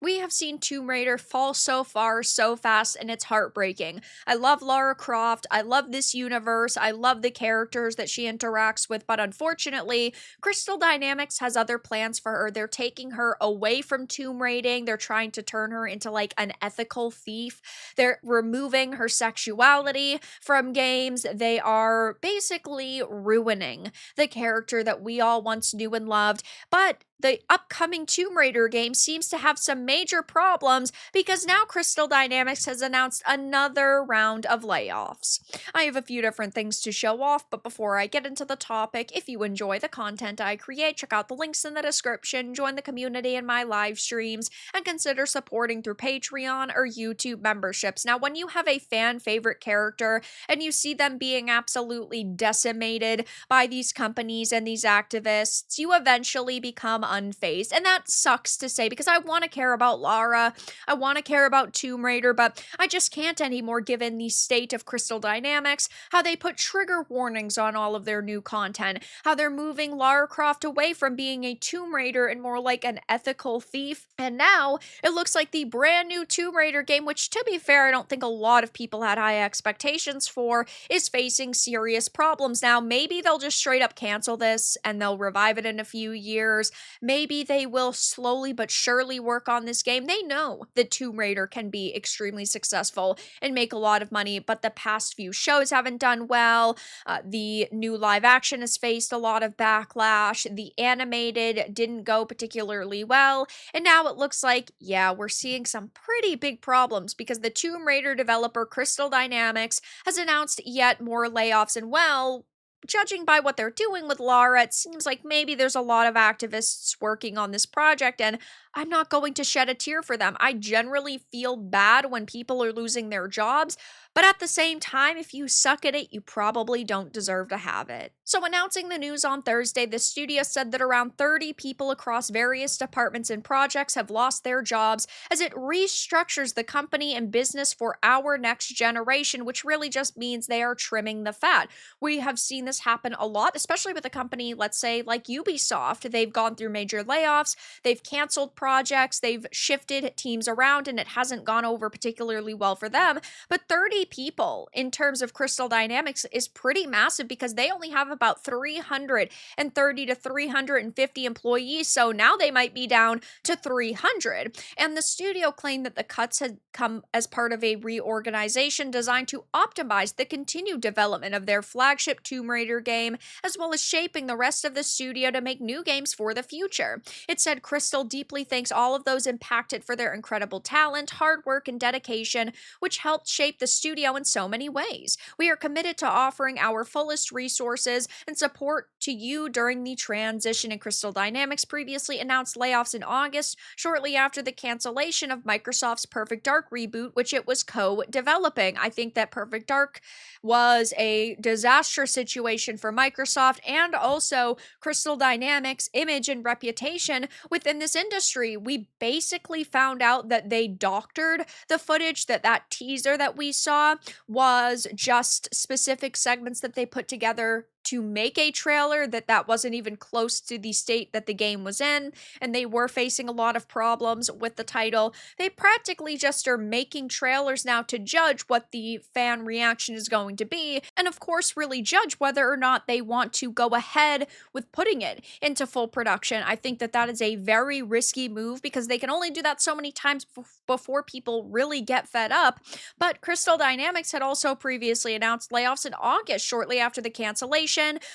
We have seen Tomb Raider fall so far, so fast, and it's heartbreaking. I love Lara Croft. I love this universe. I love the characters that she interacts with, but unfortunately, Crystal Dynamics has other plans for her. They're taking her away from tomb raiding. They're trying to turn her into like an ethical thief. They're removing her sexuality from games. They are basically ruining the character that we all once knew and loved. But the upcoming Tomb Raider game seems to have some major problems because now Crystal Dynamics has announced another round of layoffs. I have a few different things to show off, but before I get into the topic, if you enjoy the content I create, check out the links in the description, join the community in my live streams, and consider supporting through Patreon or YouTube memberships. Now, when you have a fan favorite character and you see them being absolutely decimated by these companies and these activists, you eventually become unfazed. And that sucks to say because I want to care about Lara, I want to care about Tomb Raider, but I just can't anymore given the state of Crystal Dynamics, how they put trigger warnings on all of their new content, how they're moving Lara Croft away from being a Tomb Raider and more like an ethical thief. And now it looks like the brand new Tomb Raider game, which to be fair, I don't think a lot of people had high expectations for, is facing serious problems. Now, maybe they'll just straight up cancel this and they'll revive it in a few years. Maybe they will slowly but surely work on this game. They know that Tomb Raider can be extremely successful and make a lot of money, but the past few shows haven't done well. The new live action has faced a lot of backlash. The animated didn't go particularly well. And now it looks like, yeah, we're seeing some pretty big problems because the Tomb Raider developer Crystal Dynamics has announced yet more layoffs. And well, judging by what they're doing with Lara, it seems like maybe there's a lot of activists working on this project, and I'm not going to shed a tear for them. I generally feel bad when people are losing their jobs, but at the same time, if you suck at it, you probably don't deserve to have it. So, announcing the news on Thursday, the studio said that around 30 people across various departments and projects have lost their jobs as it restructures the company and business for our next generation, which really just means they are trimming the fat. We have seen this happen a lot, especially with a company, let's say, like Ubisoft. They've gone through major layoffs, they've canceled projects, they've shifted teams around, and it hasn't gone over particularly well for them. But 30 people in terms of Crystal Dynamics is pretty massive because they only have about 330 to 350 employees. So now they might be down to 300. And the studio claimed that the cuts had come as part of a reorganization designed to optimize the continued development of their flagship Tomb Raider game, as well as shaping the rest of the studio to make new games for the future. It said Crystal deeply thanks all of those impacted for their incredible talent, hard work, and dedication, which helped shape the studio in so many ways. We are committed to offering our fullest resources and support to you during the transition. And Crystal Dynamics previously announced layoffs in August, shortly after the cancellation of Microsoft's Perfect Dark reboot, which it was co-developing. I think that Perfect Dark was a disastrous situation for Microsoft and also Crystal Dynamics' image and reputation within this industry. We basically found out that they doctored the footage, that teaser that we saw was just specific segments that they put together to make a trailer, that wasn't even close to the state that the game was in, and they were facing a lot of problems with the title. They practically just are making trailers now to judge what the fan reaction is going to be, and of course really judge whether or not they want to go ahead with putting it into full production. I think that is a very risky move because they can only do that so many times before people really get fed up. But Crystal Dynamics had also previously announced layoffs in August shortly after the cancellation.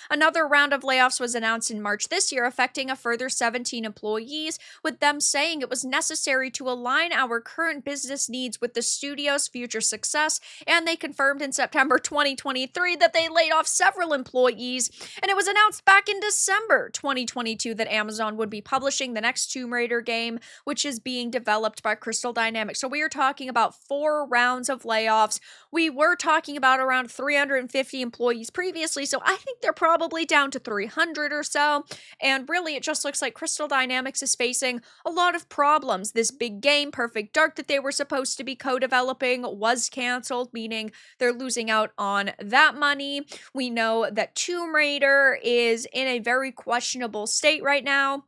Another round of layoffs was announced in March this year, affecting a further 17 employees, with them saying it was necessary to align our current business needs with the studio's future success. And they confirmed in September 2023 that they laid off several employees. And it was announced back in December 2022 that Amazon would be publishing the next Tomb Raider game, which is being developed by Crystal Dynamics. So we are talking about 4 rounds of layoffs. We were talking about around 350 employees previously, so I think they're probably down to 300 or so. And really, it just looks like Crystal Dynamics is facing a lot of problems. This big game, Perfect Dark, that they were supposed to be co-developing was canceled, meaning they're losing out on that money. We know that Tomb Raider is in a very questionable state right now.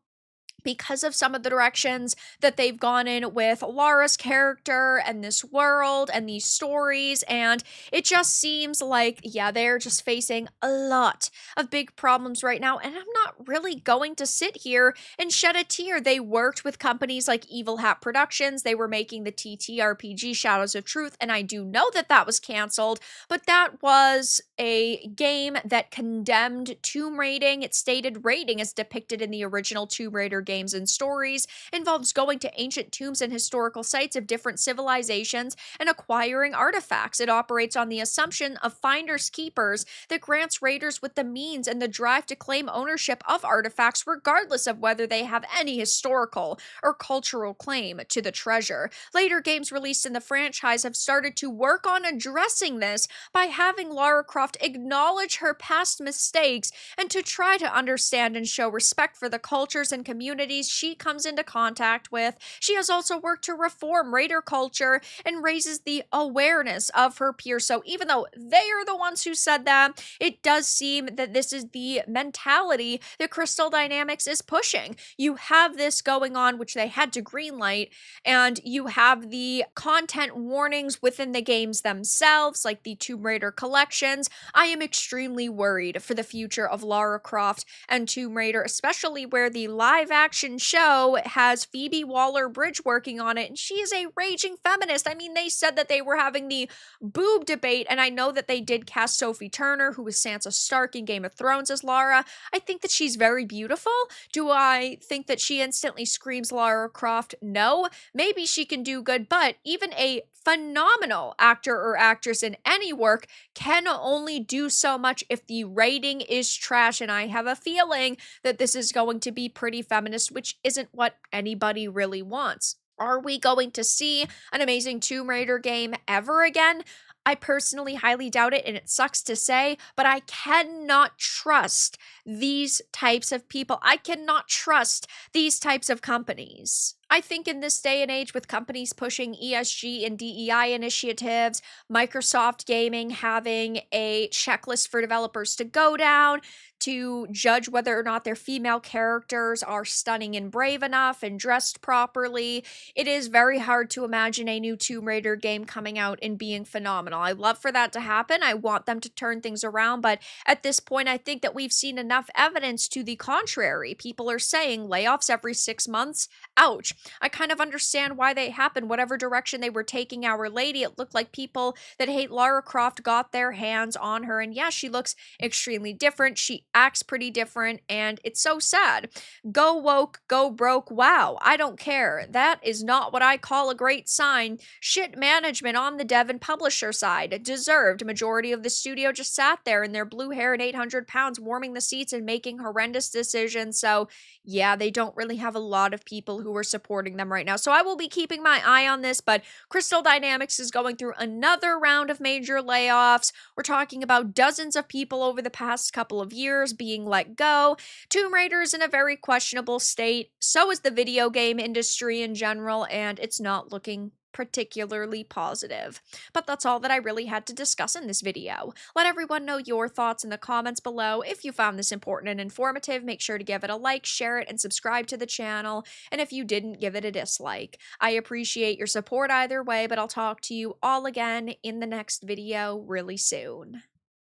because of some of the directions that they've gone in with Lara's character and this world and these stories. And it just seems like, yeah, they're just facing a lot of big problems right now. And I'm not really going to sit here and shed a tear. They worked with companies like Evil Hat Productions. They were making the TTRPG Shadows of Truth. And I do know that that was canceled, but that was a game that condemned tomb raiding. Its stated rating, as depicted in the original Tomb Raider games and stories, involves going to ancient tombs and historical sites of different civilizations and acquiring artifacts. It operates on the assumption of finders keepers that grants raiders with the means and the drive to claim ownership of artifacts, regardless of whether they have any historical or cultural claim to the treasure. Later games released in the franchise have started to work on addressing this by having Lara Croft acknowledge her past mistakes and to try to understand and show respect for the cultures and communities she comes into contact with. She has also worked to reform raider culture and raises the awareness of her peers. So even though they are the ones who said that, it does seem that this is the mentality that Crystal Dynamics is pushing. You have this going on, which they had to greenlight, and you have the content warnings within the games themselves, like the Tomb Raider collections. I am extremely worried for the future of Lara Croft and Tomb Raider, especially where the live action show has Phoebe Waller-Bridge working on it, and she is a raging feminist. I mean, they said that they were having the boob debate, and I know that they did cast Sophie Turner, who was Sansa Stark in Game of Thrones, as Lara. I think that she's very beautiful. Do I think that she instantly screams Lara Croft? No. Maybe she can do good, but even a phenomenal actor or actress in any work can only do so much if the writing is trash, and I have a feeling that this is going to be pretty feminist, which isn't what anybody really wants. Are we going to see an amazing Tomb Raider game ever again? I personally highly doubt it, and it sucks to say, but I cannot trust these types of people. I cannot trust these types of companies. I think in this day and age, with companies pushing ESG and DEI initiatives, Microsoft Gaming having a checklist for developers to go down to judge whether or not their female characters are stunning and brave enough and dressed properly, it is very hard to imagine a new Tomb Raider game coming out and being phenomenal. I love for that to happen. I want them to turn things around, but at this point, I think that we've seen enough evidence to the contrary. People are saying layoffs every 6 months. Ouch. I kind of understand why they happened. Whatever direction they were taking Our Lady, it looked like people that hate Lara Croft got their hands on her. And yeah, she looks extremely different. She acts pretty different, and it's so sad. Go woke, go broke. Wow, I don't care. That is not what I call a great sign. Shit management on the dev and publisher side. Deserved. Majority of the studio just sat there in their blue hair and 800 pounds warming the seats and making horrendous decisions. So yeah, they don't really have a lot of people who are supporting them right now. So I will be keeping my eye on this, but Crystal Dynamics is going through another round of major layoffs. We're talking about dozens of people over the past couple of years being let go. Tomb Raider is in a very questionable state. So is the video game industry in general, and it's not looking particularly positive. But that's all that I really had to discuss in this video. Let everyone know your thoughts in the comments below. If you found this important and informative, make sure to give it a like, share it, and subscribe to the channel. And if you didn't, give it a dislike. I appreciate your support either way, but I'll talk to you all again in the next video really soon.